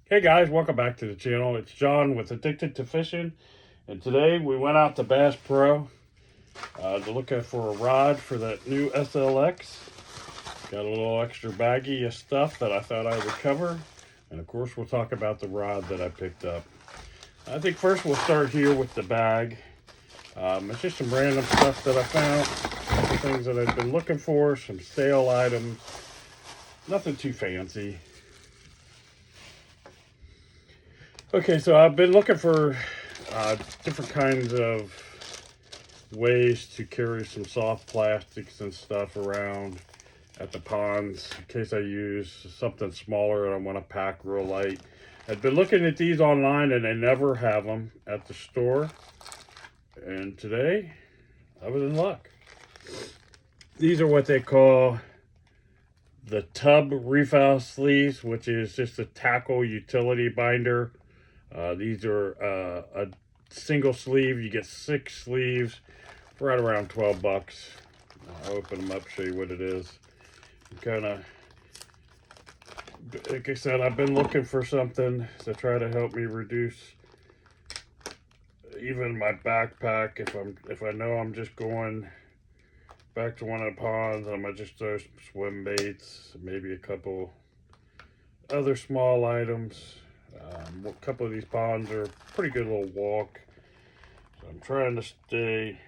Hey guys, welcome back to the channel. It's John with Addicted to Fishing, and today we went out to Bass Pro to look for a rod for that new SLX. Got a little extra baggie of stuff that I thought I would cover, and of course we'll talk about the rod that I picked up. I think first we'll start here with the bag. It's just some random stuff that I found, some things that I've been looking for, some sale items, nothing too fancy. Okay, so I've been looking for different kinds of ways to carry some soft plastics and stuff around at the ponds in case I use something smaller and I want to pack real light. I've been looking at these online and they never have them at the store. And today, I was in luck. These are what they call the tub refill sleeves, which is just a tackle utility binder. These are a single sleeve. You get 6 sleeves for right around 12 bucks. I'll open them up, show you what it is. Kind of, like I said, I've been looking for something to try to help me reduce even my backpack. If I know I'm just going back to one of the ponds, I might just throw some swim baits, maybe a couple other small items. A couple of these ponds are a pretty good little walk, so I'm trying to stay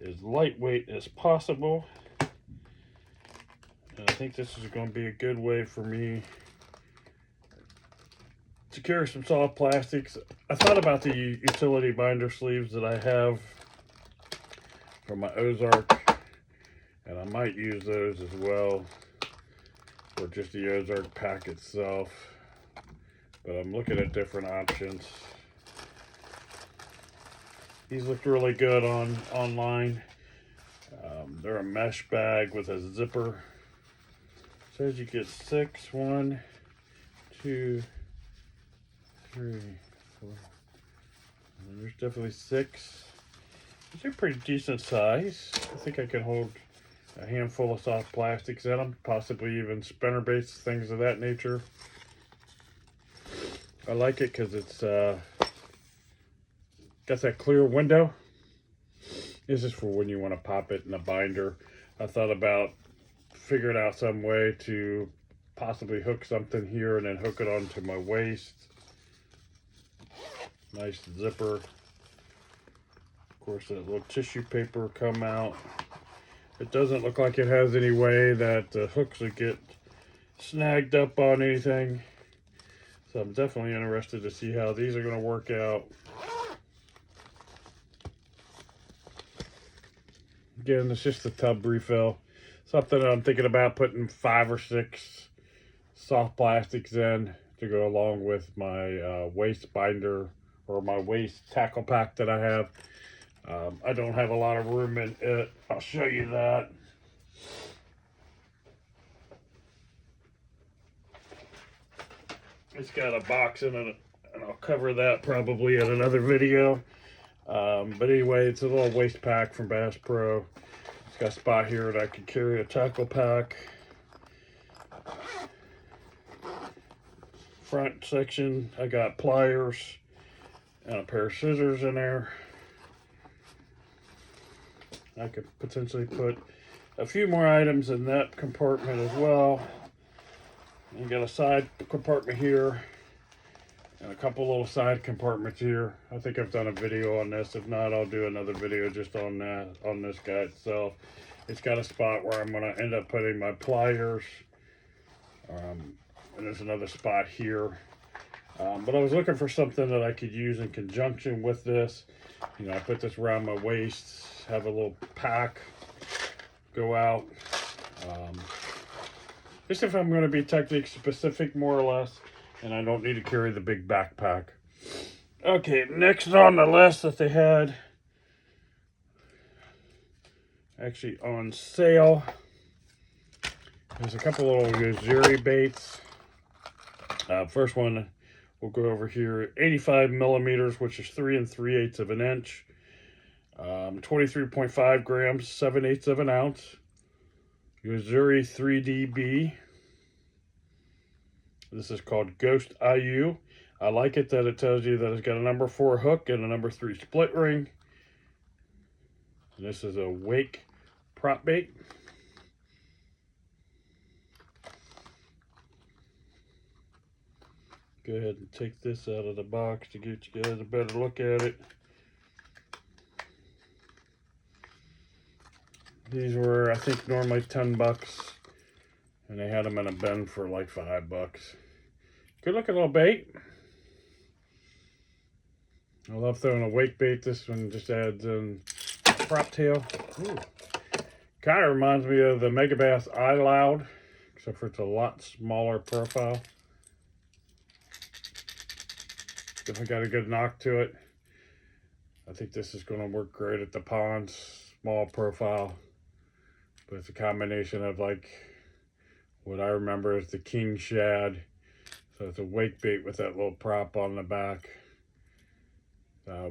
as lightweight as possible, and I think this is going to be a good way for me to carry some soft plastics. I thought about the utility binder sleeves that I have for my Ozark, and I might use those as well, or just the Ozark pack itself, but I'm looking at different options. These looked really good online. They're a mesh bag with a zipper. Says you get 6. 1, 2, 3, 4. There's definitely 6. These are pretty decent size. I think I can hold a handful of soft plastics in them, possibly even spinner baits, things of that nature. I like it because it's got that clear window. This is for when you want to pop it in a binder. I thought about figuring out some way to possibly hook something here and then hook it onto my waist. Nice zipper. Of course, that little tissue paper come out. It doesn't look like it has any way that the hooks would get snagged up on anything. So I'm definitely interested to see how these are going to work out. Again, it's just a tub refill. Something that I'm thinking about putting 5 or 6 soft plastics in to go along with my waist binder or my waist tackle pack that I have. I don't have a lot of room in it. I'll show you that. It's got a box in it, and I'll cover that probably in another video. But anyway, it's a little waist pack from Bass Pro. It's got a spot here that I can carry a tackle pack. Front section, I got pliers and a pair of scissors in there. I could potentially put a few more items in that compartment as well. You got a side compartment here and a couple little side compartments here. I think I've done a video on this. If not, I'll do another video just on that, on this guy itself. It's got a spot where I'm going to end up putting my pliers. And there's another spot here. But I was looking for something that I could use in conjunction with this. You know, I put this around my waist, have a little pack, go out. Just if I'm going to be technique specific more or less, and I don't need to carry the big backpack. Okay, next on the list that they had, actually on sale, there's a couple little Yuzuri baits. First one, we'll go over here, 85 millimeters, which is 3 3/8 of an inch. 23.5 grams, 7/8 of an ounce. Yuzuri 3DB. This is called Ghost IU. I like it that it tells you that it's got a number 4 hook and a number 3 split ring. And this is a wake prop bait. Go ahead and take this out of the box to get you guys a better look at it. These were, I think, normally 10 bucks, and they had them in a bin for like 5 bucks. Good looking little bait. I love throwing a wake bait. This one just adds in prop tail. Kind of reminds me of the Megabass Eye Loud, except for it's a lot smaller profile. Definitely got a good knock to it. I think this is going to work great at the ponds. Small profile, but it's a combination of like what I remember as the king shad. So it's a wake bait with that little prop on the back.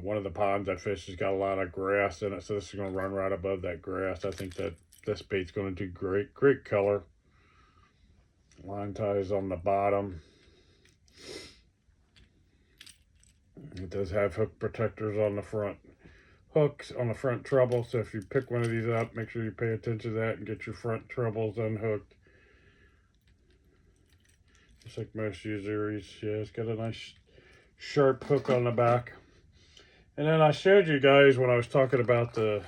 One of the ponds I fished has got a lot of grass in it, so this is going to run right above that grass. I think that this bait's going to do great. Great color. Line ties on the bottom. It does have hook protectors on the front. Hooks on the front treble, so if you pick one of these up, make sure you pay attention to that and get your front trebles unhooked. Just like most usuries. Yeah, it's got a nice sharp hook on the back. And then I showed you guys when I was talking about the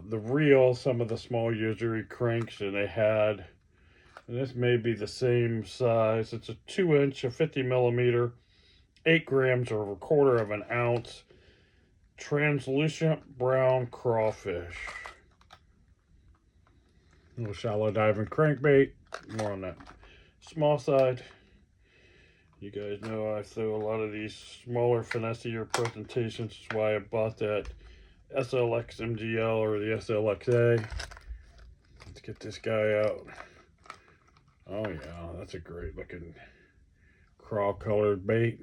reel, some of the small usury cranks, and they had, and this may be the same size. It's a 2-inch, a 50 millimeter, 8 grams or a quarter of an ounce translucent brown crawfish. A little shallow diving crankbait, more on that small side. You guys know I throw a lot of these smaller, finessier presentations. That's why I bought that SLX MGL or the SLXA. Let's get this guy out. Oh yeah, that's a great looking craw colored bait.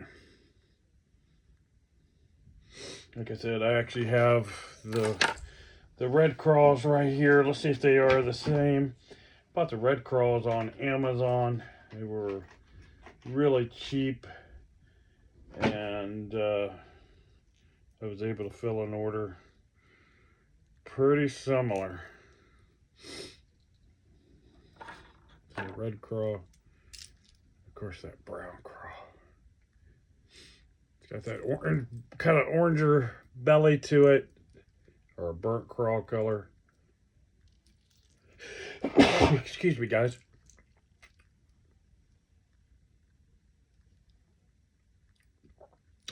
Like I said, I actually have the red craws right here. Let's see if they are the same. Bought the red craws on Amazon. They were really cheap, and I was able to fill an order pretty similar. So the red craw, of course that brown craw. It's got that orange, kind of oranger belly to it, or a burnt craw color. Excuse me, guys.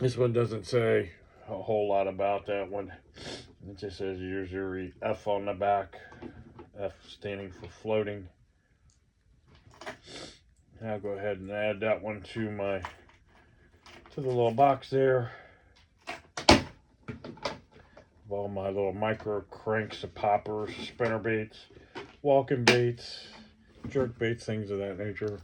This one doesn't say a whole lot about that one. It just says usury F on the back. F standing for floating. I'll go ahead and add that one to the little box there. Of all my little micro cranks, poppers, spinner baits, walking baits, jerk baits, things of that nature.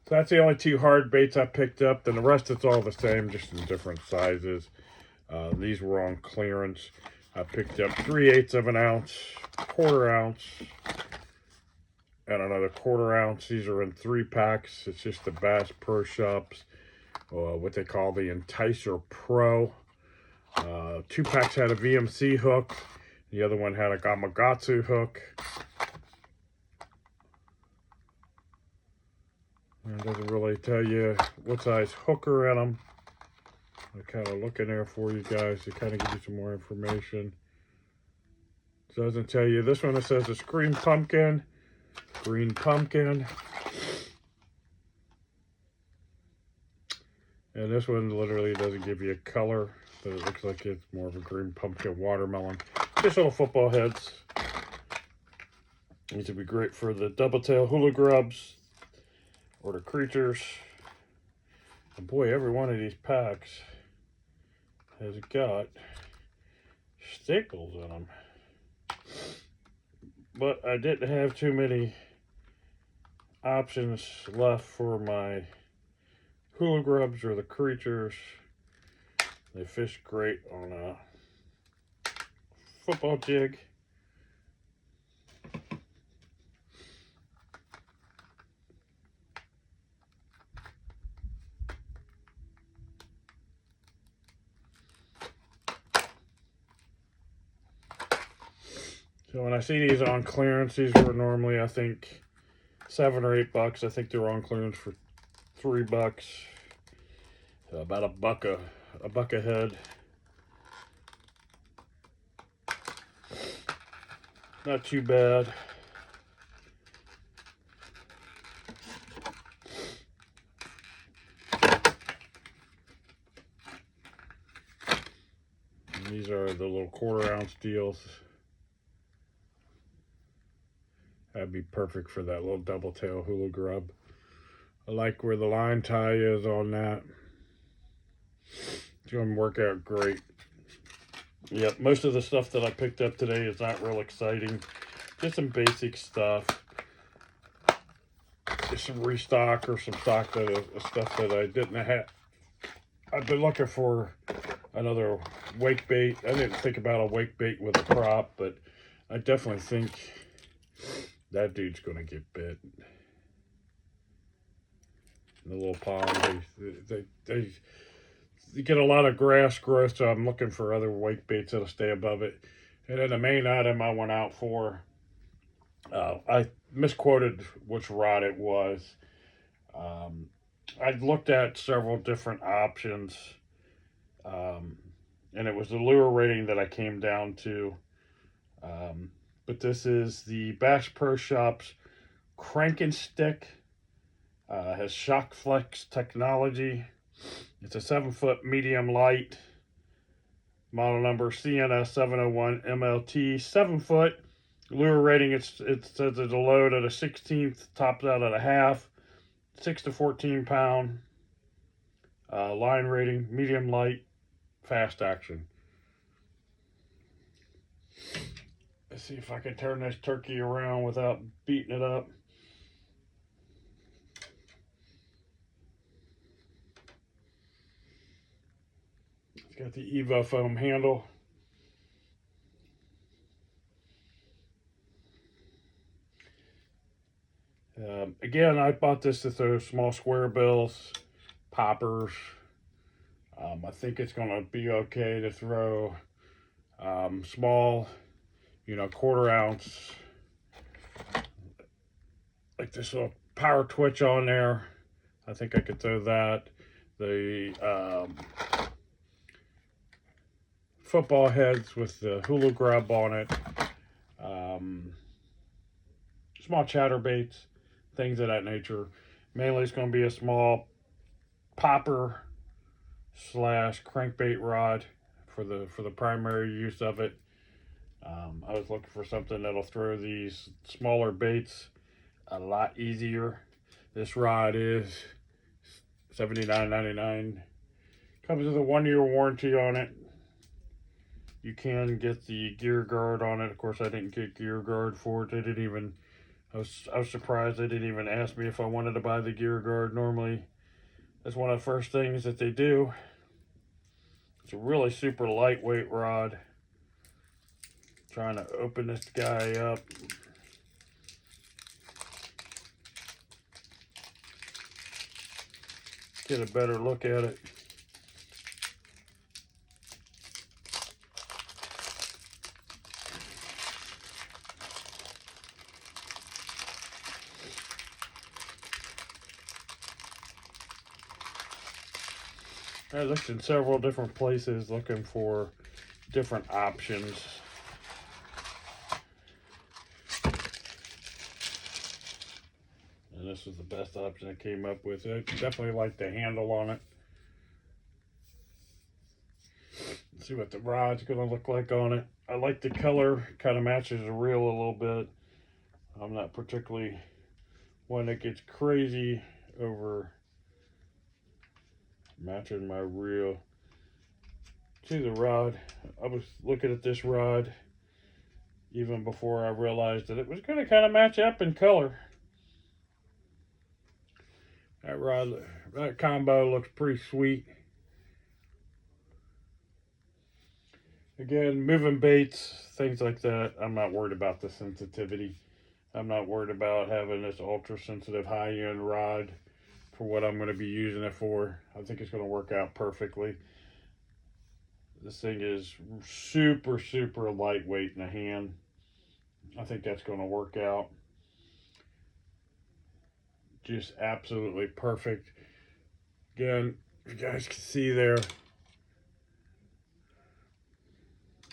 So that's the only 2 hard baits I picked up. Then the rest, it's all the same, just in different sizes. These were on clearance. I picked up 3/8 of an ounce, 1/4 ounce, and another 1/4 ounce. These are in 3 packs. It's just the Bass Pro Shops, what they call the Enticer Pro. 2 packs had a VMC hook. The other one had a Gamakatsu hook. It doesn't really tell you what size hook are in them. I kind of look in there for you guys to kind of give you some more information. It doesn't tell you. This one, it says it's green pumpkin. Green pumpkin. And this one literally doesn't give you a color, but it looks like it's more of a green pumpkin watermelon. Just little football heads. These would be great for the double tail hula grubs or the creatures. And boy, every one of these packs has got stickles in them. But I didn't have too many options left for my hula grubs or the creatures. They fish great on a football jig. So when I see these on clearance, these were normally, I think, $7 or $8. I think they're on clearance for $3. So about a buck a head. Not too bad. And these are the little 1/4 ounce deals. That'd be perfect for that little double tail hula grub. I like where the line tie is on that. It's going to work out great. Yep, most of the stuff that I picked up today is not real exciting. Just some basic stuff. Just some restock or some stock stuff that I didn't have. I've been looking for another wake bait. I didn't think about a wake bait with a prop, but I definitely think that dude's going to get bit. The little pond, they get a lot of grass growth, so I'm looking for other wake baits that'll stay above it. And then the main item I went out for, I misquoted which rod it was. I looked at several different options, and it was the lure rating that I came down to. But this is the Bass Pro Shops Crankin' Stick. Has shock flex technology. It's a 7-foot medium light. Model number CNS 701 MLT. 7-foot. Lure rating, it says it's a load at a 16th, tops out at a half. 6 to 14 pound. Line rating, medium light, fast action. Let's see if I can turn this turkey around without beating it up. It's got the Evo foam handle. Again, I bought this to throw small square bills, poppers. I think it's going to be okay to throw small, 1/4 ounce, like this little power twitch on there. I think I could throw that. The football heads with the hula grub on it. Small chatterbaits, things of that nature. Mainly it's going to be a small popper / crankbait rod for the primary use of it. I was looking for something that'll throw these smaller baits a lot easier. This rod is $79.99. Comes with a 1-year warranty on it. You can get the gear guard on it. Of course, I didn't get gear guard for it. They didn't even. I was surprised they didn't even ask me if I wanted to buy the gear guard. Normally, that's one of the first things that they do. It's a really super lightweight rod. Trying to open this guy up. Get a better look at it. I looked in several different places looking for different options. And this was the best option I came up with. I definitely like the handle on it. Let's see what the rod's going to look like on it. I like the color. Kind of matches the reel a little bit. I'm not particularly one that gets crazy over matching my reel to the rod. I was looking at this rod even before I realized that it was going to kind of match up in color. That combo looks pretty sweet. Again, moving baits, things like that, I'm not worried about the sensitivity. I'm not worried about having this ultra sensitive high-end rod for what I'm going to be using it for. I think it's going to work out perfectly. This thing is super, super lightweight in the hand. I think that's going to work out just absolutely perfect. Again, if you guys can see there,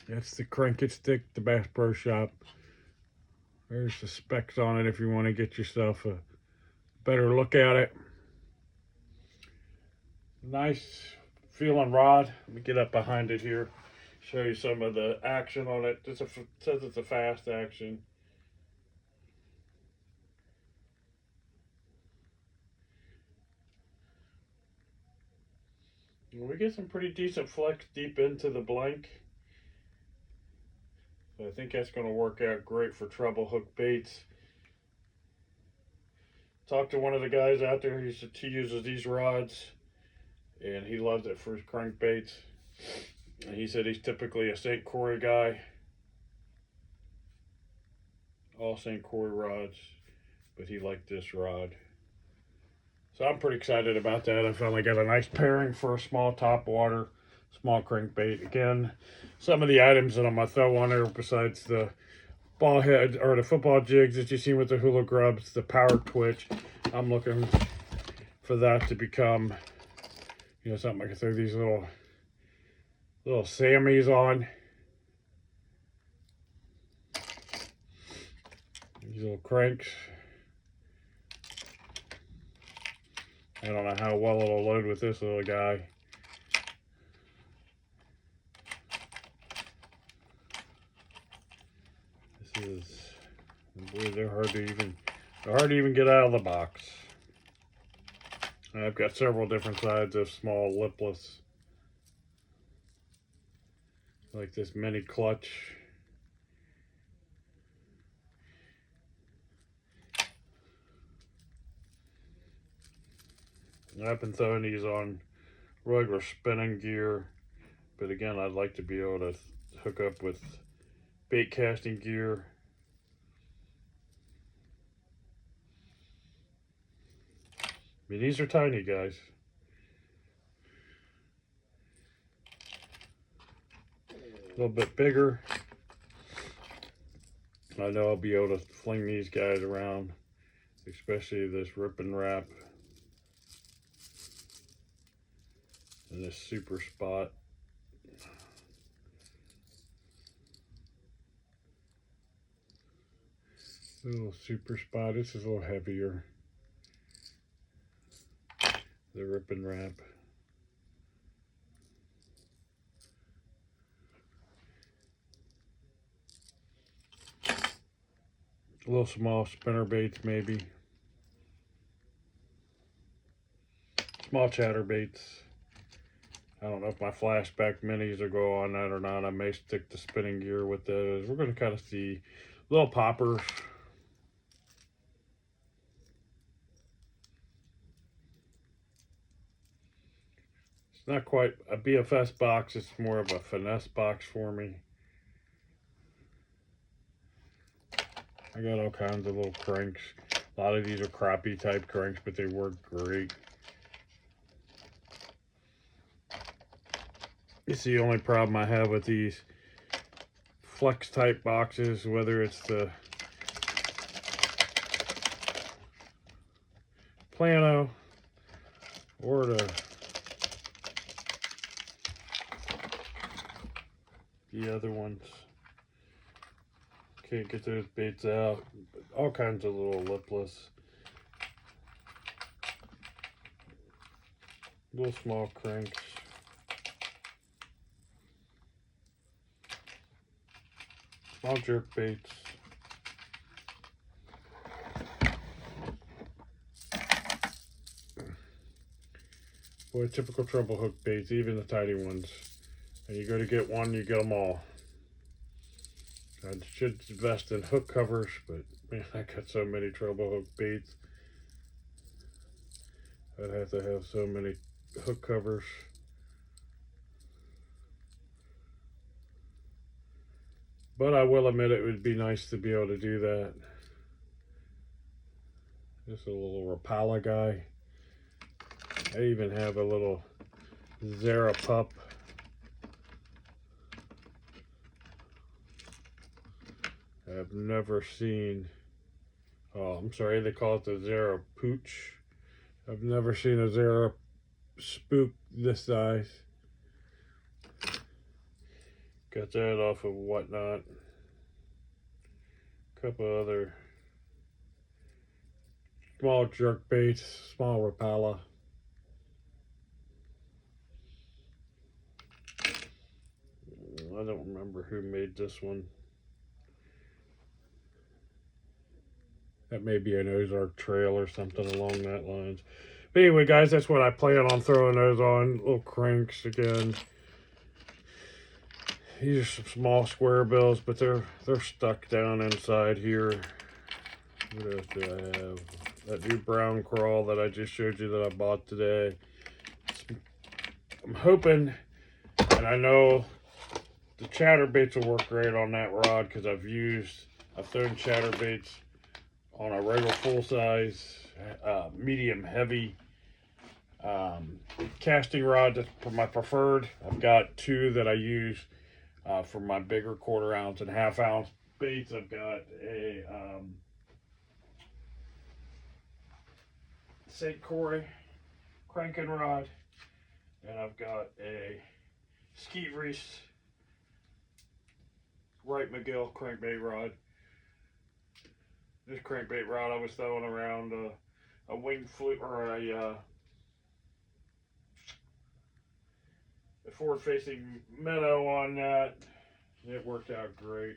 that's the crank it stick, the Bass Pro Shop. There's the specs on it if you want to get yourself a better look at it. Nice feeling rod. Let me get up behind it here, show you some of the action on it. It says it's a fast action. We get some pretty decent flex deep into the blank. So I think that's going to work out great for treble hook baits. Talked to one of the guys out there. He uses these rods, and he loves it for his crankbaits. And he said he's typically a St. Croix guy. All St. Croix rods, but he liked this rod. So I'm pretty excited about that. I finally got a nice pairing for a small top water, small crankbait. Again, some of the items that I'm gonna throw on there, besides the ball head or the football jigs that you see with the hula grubs, the power twitch, I'm looking for that to become, you know, something I can throw these little Sammies on. These little cranks. I don't know how well it'll load with this little guy. This is, boy, they're hard to even get out of the box. I've got several different sides of small lipless, like this mini clutch. I've been throwing these on regular spinning gear, but again, I'd like to be able to hook up with bait casting gear. I mean, these are tiny, guys. A little bit bigger. I know I'll be able to fling these guys around, especially this rip and wrap and this super spot. A little super spot. This is a little heavier. The rip and wrap. A little small spinner baits, maybe. Small chatter baits. I don't know if my flashback minis will go on that or not. I may stick to spinning gear with those. We're going to kind of see little poppers. It's not quite a BFS box. It's more of a finesse box for me. I got all kinds of little cranks. A lot of these are crappie type cranks, but they work great. It's the only problem I have with these flex type boxes, whether it's the Plano or the other ones. Can't get those baits out. All kinds of little lipless, little small cranks. Small jerk baits. Boy, typical treble hook baits, even the tiny ones. And you go to get one, you get them all. I should invest in hook covers, but man, I got so many treble hook baits. I'd have to have so many hook covers. But I will admit it would be nice to be able to do that. Just a little Rapala guy. I even have a little Zara pup. I've never seen, oh, I'm sorry, they call it the Zara Pooch. I've never seen a Zara spook this size. Got that off of Whatnot. A couple other small jerk baits, small Rapala. I don't remember who made this one. That may be an Ozark Trail or something along that lines. But anyway, guys, that's what I plan on throwing those on. Little cranks again. These are some small square bills, but they're stuck down inside here. What else do I have? That new brown crawl that I just showed you that I bought today. I'm hoping, and I know the chatterbaits will work great on that rod because I've thrown chatterbaits on a regular full size, medium heavy casting rod. That's my preferred. I've got two that I use for my bigger 1/4 ounce and 1/2 ounce baits. I've got a St. Croix cranking rod, and I've got a Skeet Reese Wright McGill crankbait rod. This crankbait rod I was throwing around a wing flute or a forward-facing minnow on that. It worked out great.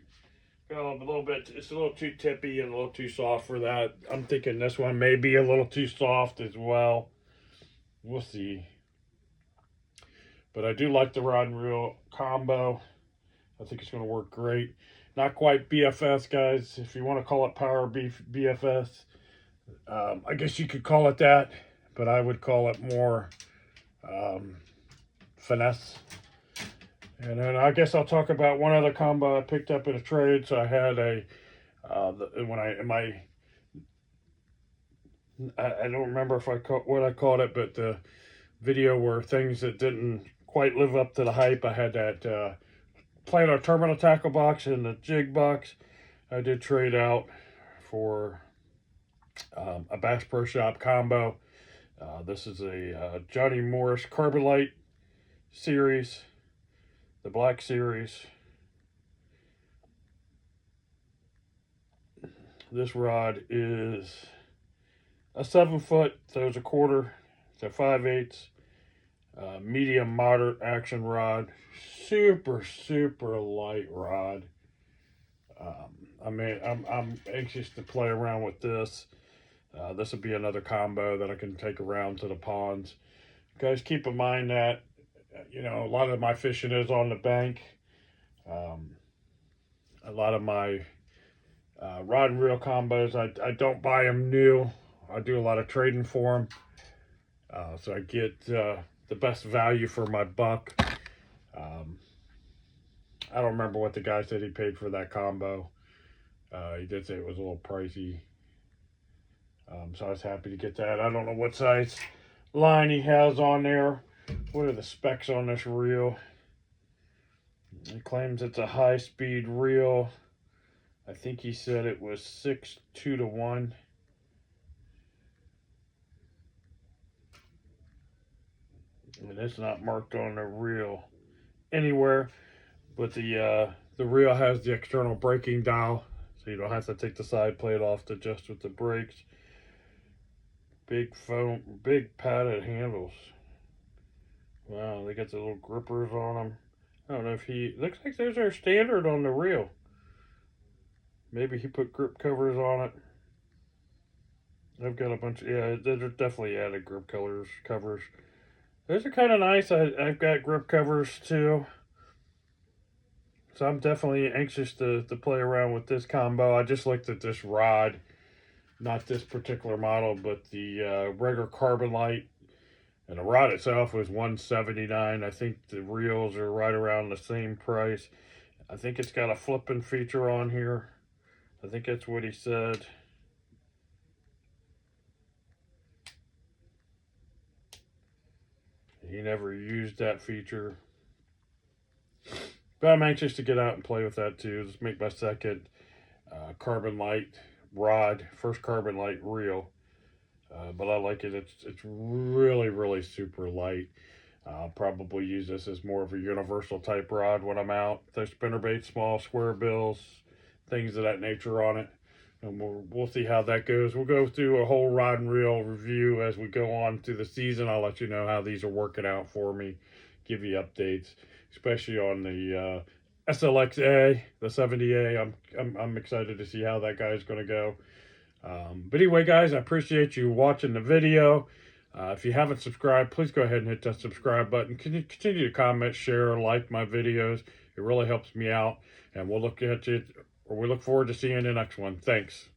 Got a little bit. It's a little too tippy and a little too soft for that. I'm thinking this one may be a little too soft as well. We'll see. But I do like the rod and reel combo. I think it's going to work great. Not quite BFS, guys. If you want to call it power BFS, I guess you could call it that. But I would call it more finesse. And then I guess I'll talk about one other combo I picked up in a trade. So I had I don't remember if what I called it, but the video where things that didn't quite live up to the hype. I had that planar terminal tackle box and the jig box. I did trade out for a Bass Pro Shop combo. This is a Johnny Morris Carbonite series, the black series. This rod is a 7 foot, throws a 1/4, it's a 5/8, medium moderate action rod. Super light rod. I'm anxious to play around with this. This will be another combo that I can take around to the ponds. Guys, keep in mind that a lot of my fishing is on the bank. A lot of my rod and reel combos, I don't buy them new. I do a lot of trading for them, so I get the best value for my buck. I don't remember what the guy said he paid for that combo. He did say it was a little pricey, so I was happy to get that. I don't know what size line he has on there. What are the specs on this reel? He claims it's a high-speed reel. I think he said it was 6:2:1. And it's not marked on the reel anywhere, but the reel has the external braking dial, so you don't have to take the side plate off to adjust with the brakes. Big foam, big padded handles. Wow, they got the little grippers on them. I don't know if looks like those are standard on the reel. Maybe he put grip covers on it. I've got a bunch yeah, those are definitely added grip covers. Those are kind of nice. I've got grip covers too. So I'm definitely anxious to play around with this combo. I just looked at this rod, not this particular model, but the regular Carbonite. And the rod itself was $179. I think the reels are right around the same price. I think it's got a flipping feature on here. I think that's what he said. He never used that feature. But I'm anxious to get out and play with that too. Just make my second carbon light rod, first carbon light reel. But I like it. It's really, really super light. I'll probably use this as more of a universal type rod when I'm out. There's spinnerbait, small square bills, things of that nature on it. And we'll see how that goes. We'll go through a whole rod and reel review as we go on through the season. I'll let you know how these are working out for me, give you updates, especially on the SLXA, the 70A. I'm excited to see how that guy's going to go. But anyway, guys, I appreciate you watching the video. If you haven't subscribed, please go ahead and hit that subscribe button. Continue to comment, share, like my videos. It really helps me out. And we'll look at you, or we look forward to seeing you in the next one. Thanks.